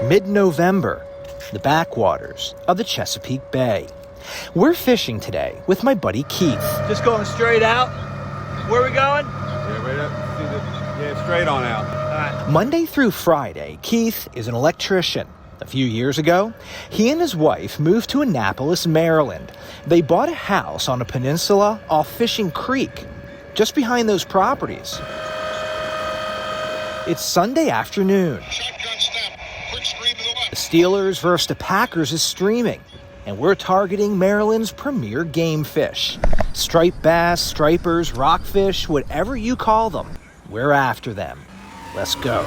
mid-November, the backwaters of the Chesapeake Bay. We're fishing today with my buddy Keith. Just going straight out? Where are we going? Yeah, right up. Yeah, straight on out. All right. Monday through Friday, Keith is an electrician. A few years ago, he and his wife moved to Annapolis, Maryland. They bought a house on a peninsula off Fishing Creek, just behind those properties. It's Sunday afternoon. Shotgun snap. Quick screen to the left. The Steelers versus the Packers is streaming, and we're targeting Maryland's premier game fish. Striped bass, stripers, rockfish, whatever you call them, we're after them. Let's go.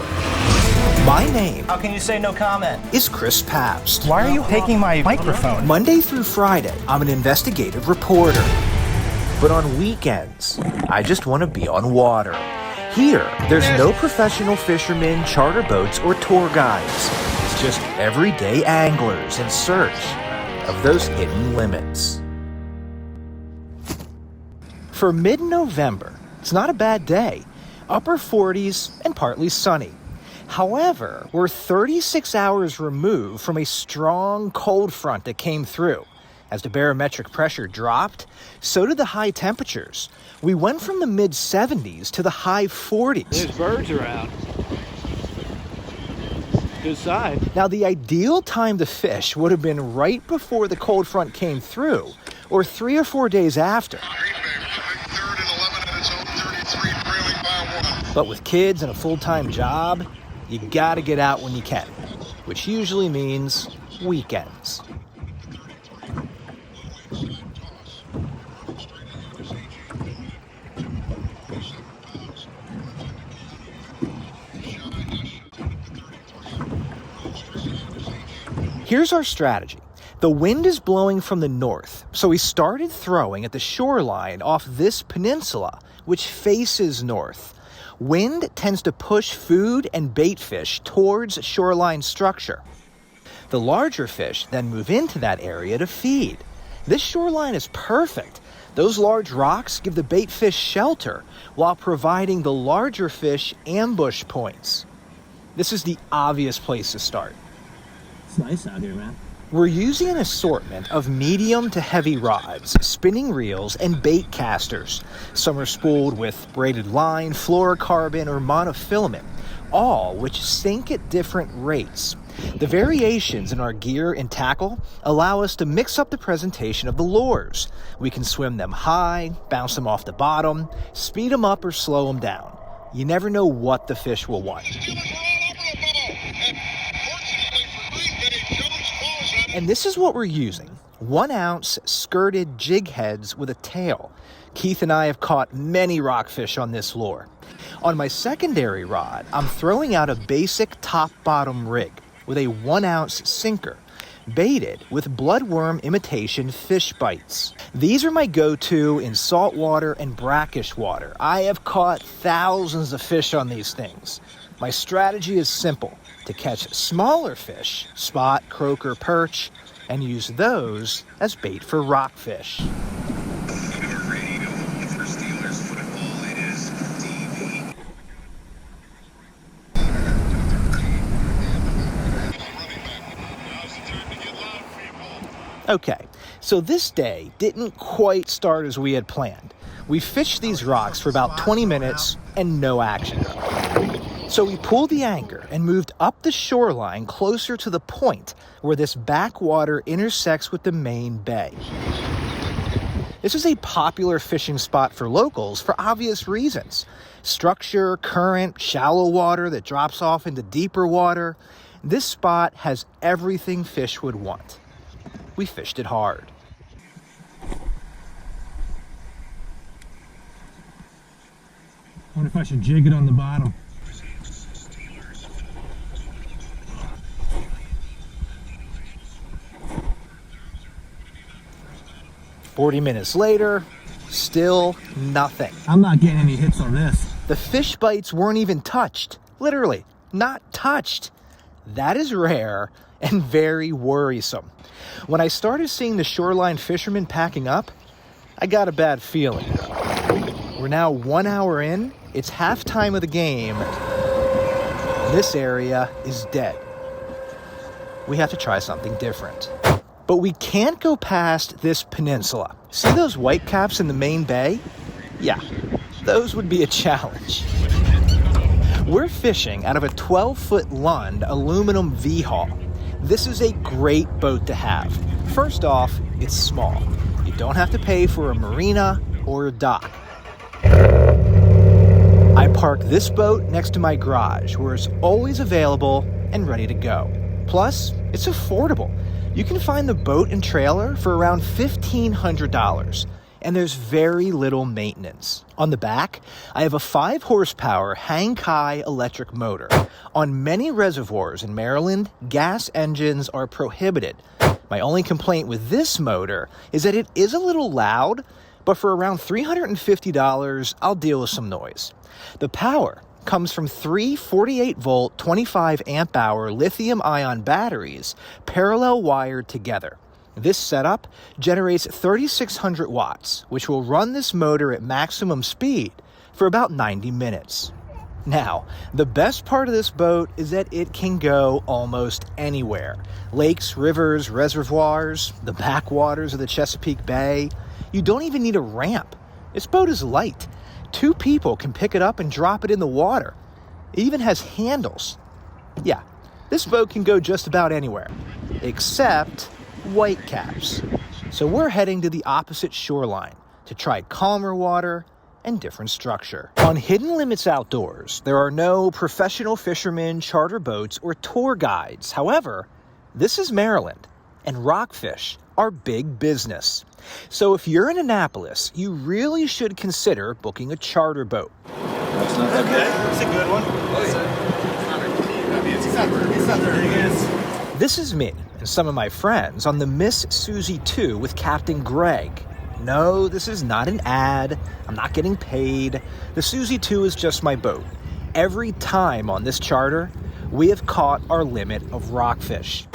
My name How can you say no comment? is Chris Pabst. Why are you taking my microphone? Monday through Friday, I'm an investigative reporter. But on weekends, I just want to be on water. Here, there's no professional fishermen, charter boats, or tour guides. It's just everyday anglers in search of those hidden limits. For mid-November, it's not a bad day. Upper 40s and partly sunny. However, we're 36 hours removed from a strong cold front that came through. As the barometric pressure dropped, so did the high temperatures. We went from the mid-70s to the high 40s. There's birds around. Good sign. Now, the ideal time to fish would have been right before the cold front came through, or 3 or 4 days after. Green Bay moving third and 11 at its own 33, trailing by 1. But with kids and a full-time job, you gotta get out when you can, which usually means weekends. Here's our strategy. The wind is blowing from the north, so we started throwing at the shoreline off this peninsula, which faces north. Wind tends to push food and bait fish towards shoreline structure. The larger fish then move into that area to feed. This shoreline is perfect. Those large rocks give the bait fish shelter while providing the larger fish ambush points. This is the obvious place to start. It's nice out here, man. We're using an assortment of medium to heavy rods, spinning reels, and bait casters. Some are spooled with braided line, fluorocarbon, or monofilament, all which sink at different rates. The variations in our gear and tackle allow us to mix up the presentation of the lures. We can swim them high, bounce them off the bottom, speed them up, or slow them down. You never know what the fish will want. And this is what we're using. 1 ounce skirted jig heads with a tail. Keith and I have caught many rockfish on this lure. On my secondary rod, I'm throwing out a basic top-bottom rig with a 1 ounce sinker, baited with bloodworm imitation fish bites. These are my go-to in saltwater and brackish water. I have caught thousands of fish on these things. My strategy is simple: to catch smaller fish, spot, croaker, perch, and use those as bait for rockfish. Okay, so this day didn't quite start as we had planned. We fished these rocks for about 20 minutes and no action. So we pulled the anchor and moved up the shoreline closer to the point where this backwater intersects with the main bay. This is a popular fishing spot for locals for obvious reasons. Structure, current, shallow water that drops off into deeper water. This spot has everything fish would want. We fished it hard. I wonder if I should jig it on the bottom. "40 minutes later, still nothing. I'm not getting any hits on this. The fish bites weren't even touched. Literally, not touched. That is rare and very worrisome. When I started seeing the shoreline fishermen packing up, I got a bad feeling. We're now 1 hour in. It's halftime of the game. This area is dead. we have to try something different. But we can't go past this peninsula. See those white caps in the main bay? Yeah, those would be a challenge. We're fishing out of a 12-foot Lund aluminum V-hull. This is a great boat to have. First off, it's small. You don't have to pay for a marina or a dock. I park this boat next to my garage, where it's always available and ready to go. Plus, it's affordable. You can find the boat and trailer for around $1,500, and there's very little maintenance. On the back, I have a 5-horsepower Hang-Kai electric motor. On many reservoirs in Maryland, gas engines are prohibited. My only complaint with this motor is that it is a little loud, but for around $350, I'll deal with some noise. The power comes from 3 48-volt, 25-amp-hour lithium-ion batteries parallel wired together. This setup generates 3,600 watts, which will run this motor at maximum speed for about 90 minutes. Now, the best part of this boat is that it can go almost anywhere. Lakes, rivers, reservoirs, the backwaters of the Chesapeake Bay. You don't even need a ramp. This boat is light. 2 people can pick it up and drop it in the water. It even has handles. Yeah, this boat can go just about anywhere, except white caps. So we're heading to the opposite shoreline to try calmer water and different structure. On Hidden Limits Outdoors, there are no professional fishermen, charter boats, or tour guides. However, this is Maryland, and rockfish are big business. So if you're in Annapolis, you really should consider booking a charter boat. Okay, it's a good one. This is me and some of my friends on the Miss Susie 2 with Captain Greg. No, this is not an ad. I'm not getting paid. The Susie 2 is just my boat. Every time on this charter, we have caught our limit of rockfish.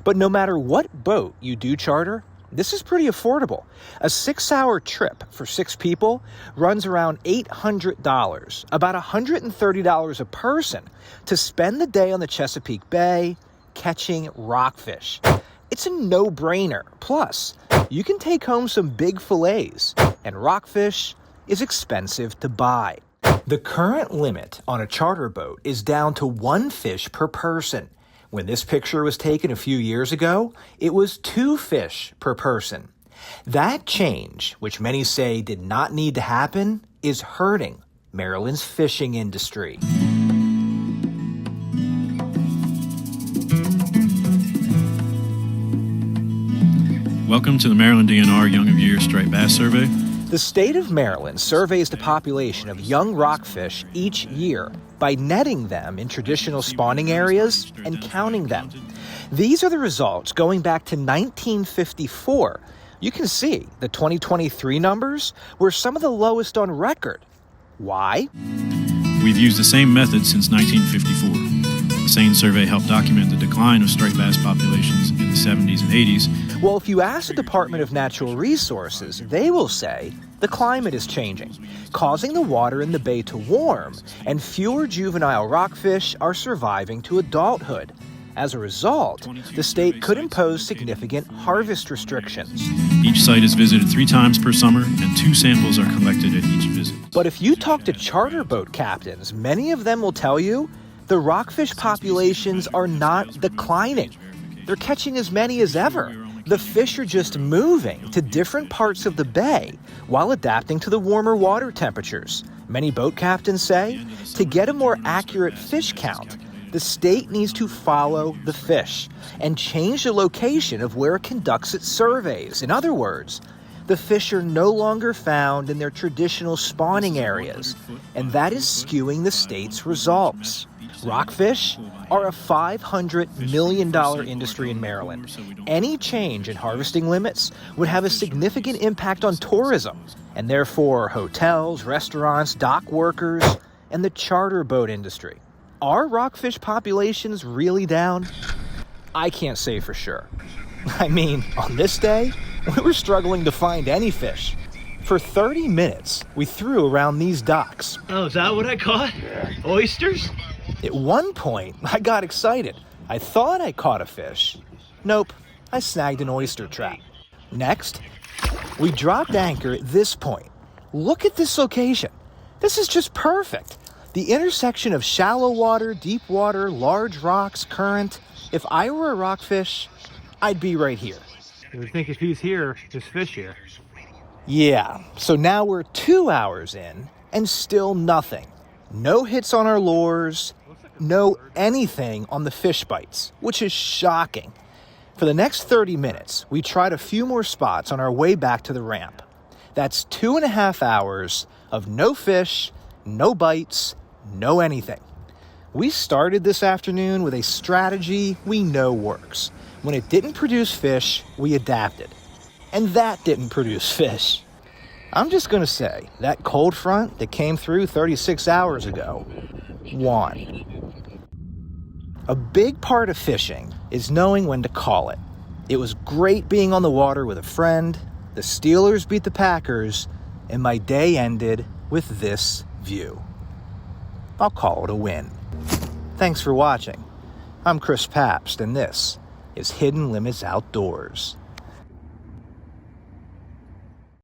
But no matter what boat you do charter, this is pretty affordable. A 6-hour trip for 6 people runs around $800, about $130 a person, to spend the day on the Chesapeake Bay catching rockfish. It's a no-brainer. Plus, you can take home some big fillets, and rockfish is expensive to buy. The current limit on a charter boat is down to 1 fish per person. When this picture was taken a few years ago, it was 2 fish per person. That change, which many say did not need to happen, is hurting Maryland's fishing industry. Welcome to the Maryland DNR Young of Year Striped Bass Survey. The state of Maryland surveys the population of young rockfish each year by netting them in traditional spawning areas and counting them. These are the results going back to 1954. You can see the 2023 numbers were some of the lowest on record. Why? We've used the same method since 1954. The same survey helped document the decline of striped bass populations in the 70s and 80s. Well, if you ask the Department of Natural Resources, they will say the climate is changing, causing the water in the bay to warm, and fewer juvenile rockfish are surviving to adulthood. As a result, the state could impose significant harvest restrictions. Each site is visited 3 times per summer, and 2 samples are collected at each visit. But if you talk to charter boat captains, many of them will tell you the rockfish populations are not declining. They're catching as many as ever. The fish are just moving to different parts of the bay while adapting to the warmer water temperatures. Many boat captains say to get a more accurate fish count, the state needs to follow the fish and change the location of where it conducts its surveys. In other words, the fish are no longer found in their traditional spawning areas, and that is skewing the state's results. Rockfish are a $500 million industry in Maryland. Any change in harvesting limits would have a significant impact on tourism, and therefore hotels, restaurants, dock workers, and the charter boat industry. Are rockfish populations really down? I can't say for sure. I mean, on this day, we were struggling to find any fish. For 30 minutes, we threw around these docks. Oh, is that what I caught? Oysters? At one point, I got excited. I thought I caught a fish. Nope, I snagged an oyster trap. Next, we dropped anchor at this point. Look at this location. This is just perfect. The intersection of shallow water, deep water, large rocks, current. If I were a rockfish, I'd be right here. You would think if he's here, there's fish here. Yeah, so now we're 2 hours in and still nothing. No hits on our lures, no anything on the fish bites, which is shocking. For the next 30 minutes, we tried a few more spots on our way back to the ramp. That's 2.5 hours of no fish, no bites, no anything. We started this afternoon with a strategy we know works. When it didn't produce fish, we adapted. And that didn't produce fish. I'm just going to say, that cold front that came through 36 hours ago won. A big part of fishing is knowing when to call it. It was great being on the water with a friend, the Steelers beat the Packers, and my day ended with this view. I'll call it a win. Thanks for watching. I'm Chris Pabst, and this is Hidden Limits Outdoors.